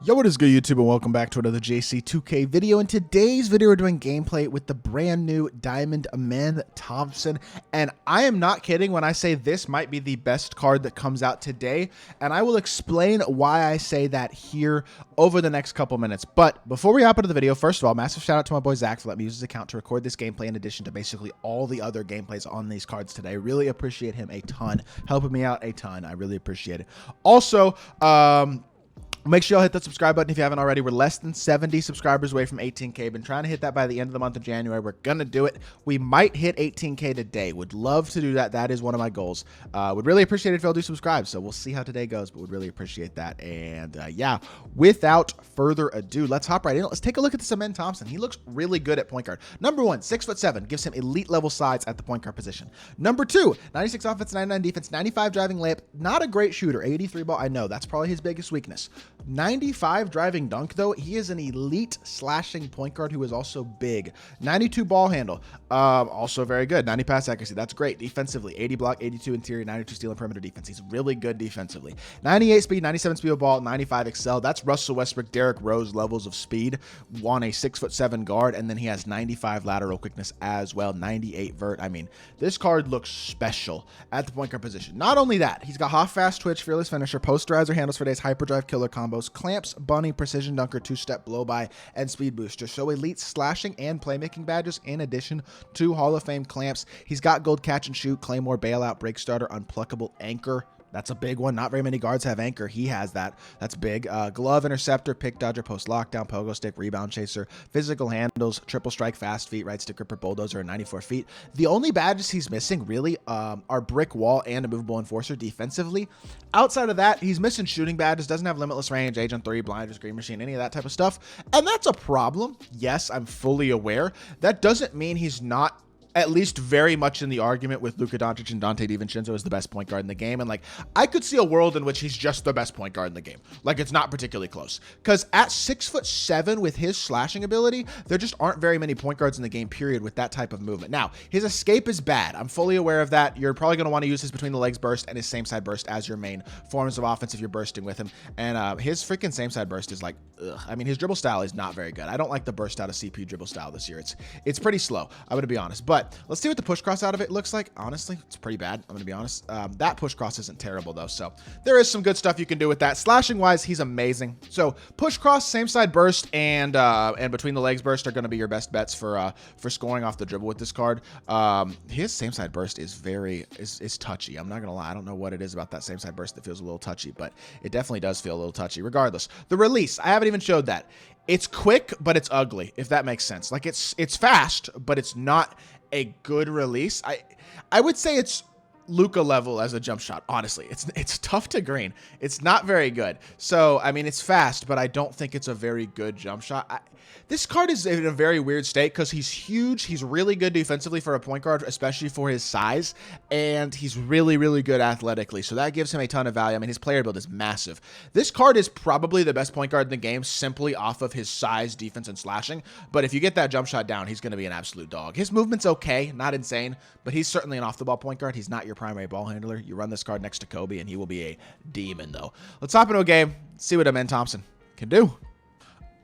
Yo, what is good, YouTube, and welcome back to another JC2K video. In today's video, we're doing gameplay with the brand new Diamond Amen Thompson, and I am not kidding when I say this might be the best card that comes out today, and I will explain why I say that here over the next couple minutes. But before we hop into the video, first of all, massive shout out to my boy Zach for letting me use his account to record this gameplay in addition to basically all the other gameplays on these cards today. Really appreciate him a ton, helping me out a ton. I really appreciate it. Also, make sure y'all hit that subscribe button if you haven't already. We're less than 70 subscribers away from 18K. Been trying to hit that by the end of the month of January. We're going to do it. We might hit 18K today. Would love to do that. That is one of my goals. Would really appreciate it if y'all do subscribe. So we'll see how today goes, but would really appreciate that. And yeah, without further ado, let's hop right in. Let's take a look at this Amen Thompson. He looks really good at point guard. Number one, 6'7", gives him elite level size at the point guard position. Number two, 96 offense, 99 defense, 95 driving layup. Not a great shooter. 83 ball. I know that's probably his biggest weakness. 95 driving dunk, though. He is an elite slashing point guard who is also big. 92 ball handle, also very good. 90 pass accuracy, that's great. Defensively, 80 block, 82 interior, 92 steal and perimeter defense. He's really good defensively. 98 speed, 97 speed of ball, 95 excel. That's Russell Westbrook, Derrick Rose levels of speed on a 6'7" guard, and then he has 95 lateral quickness as well. 98 vert. I mean, this card looks special at the point guard position. Not only that, he's got hot, fast twitch, fearless finisher, posterizer, handles for days, hyperdrive, killer combos, clamps, bunny, precision dunker, two-step blow by, and speed booster. So elite slashing and playmaking badges in addition to Hall of Fame clamps. He's got gold catch and shoot, claymore, bailout, break starter, unpluckable, anchor. That's a big one. Not very many guards have anchor. He has that. That's big. Glove, interceptor, pick dodger, post lockdown, pogo stick, rebound chaser, physical handles, triple strike, fast feet, right stick gripper, bulldozer, and 94 feet. The only badges he's missing really are brick wall and a movable enforcer defensively. Outside of that, he's missing shooting badges, doesn't have limitless range, age on 3, blinders, green machine, any of that type of stuff. And that's a problem. Yes, I'm fully aware. That doesn't mean he's not at least very much in the argument with Luka Doncic and Dante DiVincenzo as the best point guard in the game. And like, I could see a world in which he's just the best point guard in the game. Like, it's not particularly close. Because at 6'7" with his slashing ability, there just aren't very many point guards in the game, period, with that type of movement. Now, his escape is bad. I'm fully aware of that. You're probably going to want to use his between the legs burst and his same side burst as your main forms of offense if you're bursting with him. And his freaking same side burst is like, ugh. I mean, his dribble style is not very good. I don't like the burst out of CP dribble style this year. It's pretty slow, I'm going to be honest. But let's see what the push cross out of it looks like. Honestly, it's pretty bad. I'm going to be honest. That push cross isn't terrible, though. So there is some good stuff you can do with that. Slashing wise, he's amazing. So push cross, same side burst, and between the legs burst are going to be your best bets for scoring off the dribble with this card. His same side burst is is touchy. I'm not going to lie. I don't know what it is about that same side burst that feels a little touchy, but it definitely does feel a little touchy. Regardless, the release, I haven't even showed that. It's quick, but it's ugly, if that makes sense. Like, it's fast, but it's not a good release. I would say it's Luka level as a jump shot. Honestly, it's tough to green. It's not very good. So I mean, it's fast, but I don't think it's a very good jump shot. This card is in a very weird state because he's huge. He's really good defensively for a point guard, especially for his size, and he's really, really good athletically. So that gives him a ton of value. I mean, his player build is massive. This card is probably the best point guard in the game simply off of his size, defense, and slashing. But if you get that jump shot down, he's going to be an absolute dog. His movement's okay, not insane, but he's certainly an off-the-ball point guard. He's not your primary ball handler. You run this card next to Kobe, and he will be a demon, though. Let's hop into a game, see what Amen Thompson can do.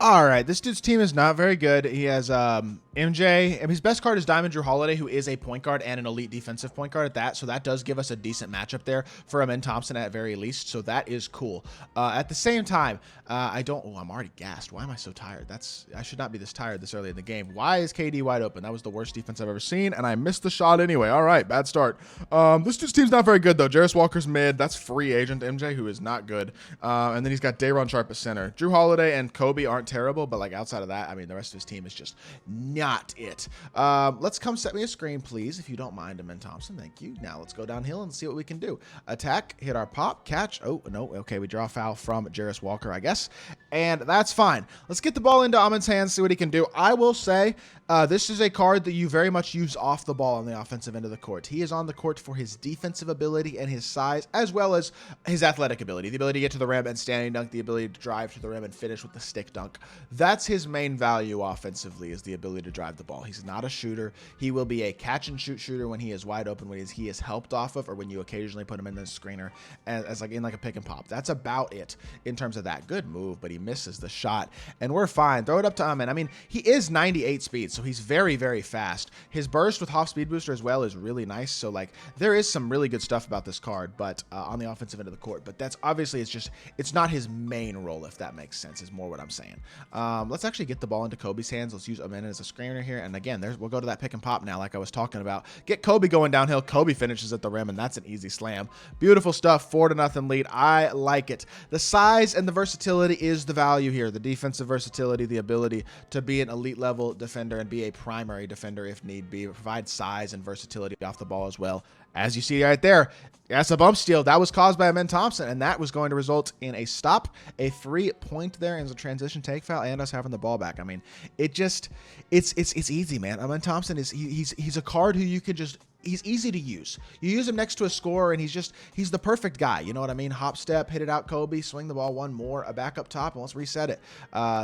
All right, this dude's team is not very good. He has MJ, and his best card is Diamond Drew Holiday, who is a point guard and an elite defensive point guard at that. So that does give us a decent matchup there for Amen Thompson at very least. So that is cool. At the same time, I'm already gassed. Why am I so tired? I should not be this tired this early in the game. Why is KD wide open? That was the worst defense I've ever seen, and I missed the shot anyway. All right, bad start. This dude's team's not very good, though. Jarris Walker's mid. That's free agent MJ, who is not good. And then he's got Day'Ron Sharpe at center. Drew Holiday and Kobe aren't terrible, but like outside of that, I mean, the rest of his team is just not it. Let's come set me a screen, please, if you don't mind, Amen Thompson. Thank you. Now let's go downhill and see what we can do. Attack, hit our pop, catch. Oh, no. Okay, we draw a foul from Jarris Walker, I guess. And that's fine. Let's get the ball into Amen's hands, see what he can do. I will say this is a card that you very much use off the ball on the offensive end of the court. He is on the court for his defensive ability and his size, as well as his athletic ability. The ability to get to the rim and standing dunk, the ability to drive to the rim and finish with the stick dunk. block. That's his main value offensively, is the ability to drive the ball. He's not a shooter. He will be a catch and shoot shooter when he is wide open, when he is helped off of, or when you occasionally put him in the screener as like in like a pick and pop. That's about it in terms of that. Good move, but he misses the shot, and we're fine. Throw it up to Amen. I mean, he is 98 speed, so he's very, very fast. His burst with Hoff speed booster as well is really nice. So like there is some really good stuff about this card, but on the offensive end of the court. But that's obviously, it's not his main role, if that makes sense, is more what I'm saying. Let's actually get the ball into Kobe's hands. Let's use Amen as a screener here. And again, we'll go to that pick and pop now, like I was talking about. Get Kobe going downhill. Kobe finishes at the rim, and that's an easy slam. Beautiful stuff. 4-0 lead. I like it. The size and the versatility is the value here. The defensive versatility, the ability to be an elite level defender and be a primary defender if need be. Provide size and versatility off the ball as well. As you see right there, that's a bump steal. That was caused by Amen Thompson, and that was going to result in a stop, a free point there as a transition take foul, and us having the ball back. I mean, it's easy, man. Amen Thompson he's a card who you could just, he's easy to use. You use him next to a scorer, and he's the perfect guy. You know what I mean? Hop step, hit it out, Kobe, swing the ball one more, a back up top, and let's reset it.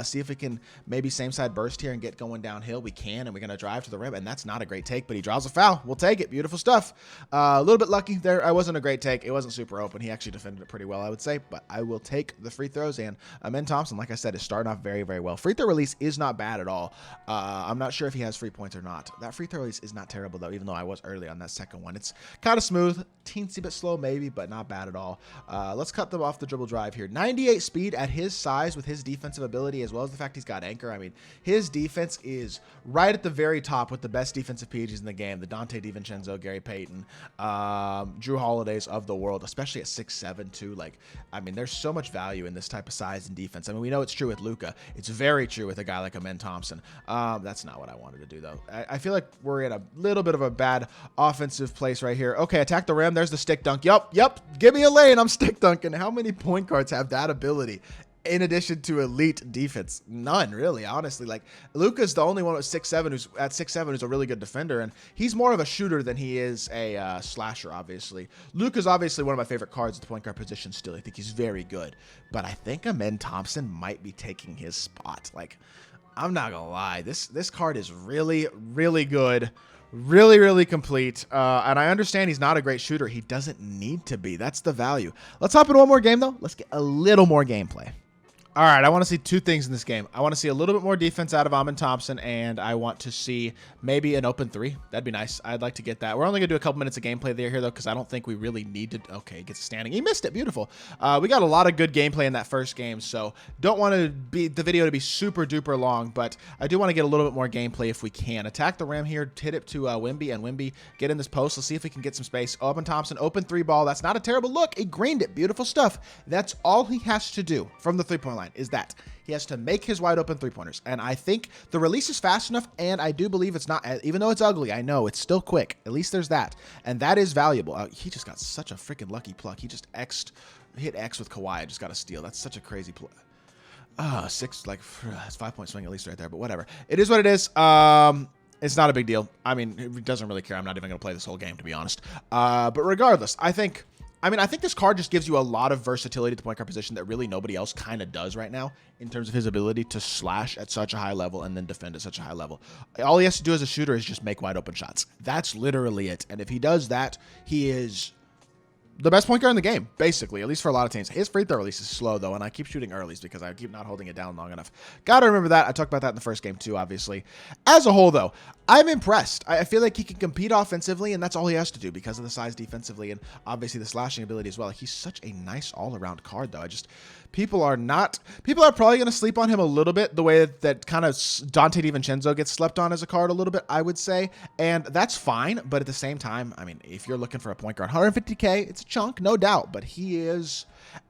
See if we can maybe same side burst here and get going downhill. We can, and we're going to drive to the rim, and that's not a great take, but he draws a foul. We'll take it. Beautiful stuff. A little bit lucky there. I wasn't a great take. It wasn't super open. He actually defended it pretty well, I would say, but I will take the free throws, and Amen Thompson, like I said, is starting off very, very well. Free throw release is not bad at all. I'm not sure if he has free points or not. That free throw release is not terrible, though, even though I was early on that second one. It's kind of smooth, teensy bit slow maybe, but not bad at all. Let's cut them off the dribble drive here. 98 speed at his size with his defensive ability, as well as the fact he's got anchor. I mean, his defense is right at the very top with the best defensive PGs in the game. The Dante DiVincenzo, Gary Payton, Drew Holidays of the world, especially at 6'7" too. Like, I mean, there's so much value in this type of size and defense. I mean, we know it's true with Luka. It's very true with a guy like Amen Thompson. That's not what I wanted to do, though. I feel like we're in a little bit of a bad offensive place right here. Okay, attack the rim. There's the stick dunk. Yup. Give me a lane. I'm stick dunking. How many point guards have that ability? In addition to elite defense, none really, honestly. Like, Luka's the only one with 6'7" who's a really good defender, and he's more of a shooter than he is a slasher, obviously. Luka's obviously one of my favorite cards at the point guard position still. I think he's very good, but I think Amen Thompson might be taking his spot. Like, I'm not gonna lie, this card is really, really good. Really, really complete. And I understand he's not a great shooter. He doesn't need to be. That's the value. Let's hop in one more game, though. Let's get a little more gameplay. All right, I want to see two things in this game. I want to see a little bit more defense out of Amen Thompson, and I want to see maybe an open three. That'd be nice. I'd like to get that. We're only going to do a couple minutes of gameplay there here, though, because I don't think we really need to. Okay, he gets standing. He missed it. Beautiful. We got a lot of good gameplay in that first game, so don't want the video to be super duper long, but I do want to get a little bit more gameplay if we can. Attack the rim here, hit it to Wimby, and Wimby get in this post. Let's see if we can get some space. Amen Thompson, open three ball. That's not a terrible look. He greened it. Beautiful stuff. That's all he has to do from the three-point line. Is that he has to make his wide open three-pointers, and I think the release is fast enough, and I do believe it's not, even though it's ugly, I know it's still quick. At least there's that, and that is valuable. He just got such a freaking lucky pluck. He just hit X with Kawhi. I just got a steal. That's such a crazy play. It's 5-point swing at least right there, but whatever. It is what it is. It's not a big deal. I mean, it doesn't really care. I'm not even going to play this whole game, to be honest. But regardless, I think this card just gives you a lot of versatility at the point guard position that really nobody else kind of does right now in terms of his ability to slash at such a high level and then defend at such a high level. All he has to do as a shooter is just make wide open shots. That's literally it. And if he does that, he is the best point guard in the game, basically, at least for a lot of teams. His free throw release is slow, though, and I keep shooting earlies because I keep not holding it down long enough. Got to remember that. I talked about that in the first game, too, obviously. As a whole, though, I'm impressed. I feel like he can compete offensively, and that's all he has to do because of the size defensively and obviously the slashing ability as well. He's such a nice all-around card, though. People are probably going to sleep on him a little bit, the way that kind of Dante DiVincenzo gets slept on as a card a little bit, I would say. And that's fine. But at the same time, I mean, if you're looking for a point guard, 150K, it's a chunk, no doubt. But he is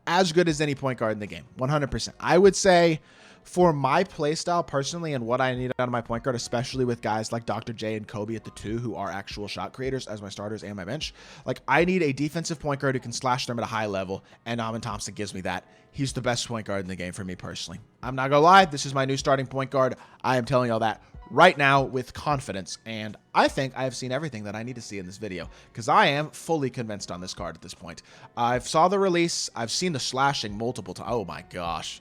as good as any point guard in the game, 100%. I would say for my playstyle personally and what I need out of my point guard, especially with guys like Dr. J and Kobe at the 2 who are actual shot creators as my starters and my bench, like I need a defensive point guard who can slash them at a high level, and Amen Thompson gives me that. He's the best point guard in the game for me personally. I'm not gonna lie, this is my new starting point guard. I am telling y'all that right now with confidence, and I think I have seen everything that I need to see in this video because I am fully convinced on this card at this point. I've saw the release, I've seen the slashing multiple times. Oh my gosh.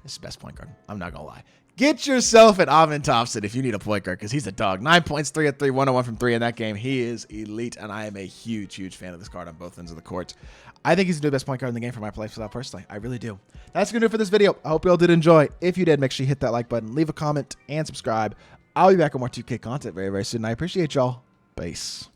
This is the best point guard. I'm not going to lie. Get yourself an Amen Thompson if you need a point guard because he's a dog. 9 points, 3 at 3, 101 from 3 in that game. He is elite, and I am a huge, huge fan of this card on both ends of the court. I think he's the best point guard in the game for my playstyle personally. I really do. That's going to do it for this video. I hope you all did enjoy. If you did, make sure you hit that like button, leave a comment, and subscribe. I'll be back with more 2K content very, very soon. I appreciate y'all. Peace.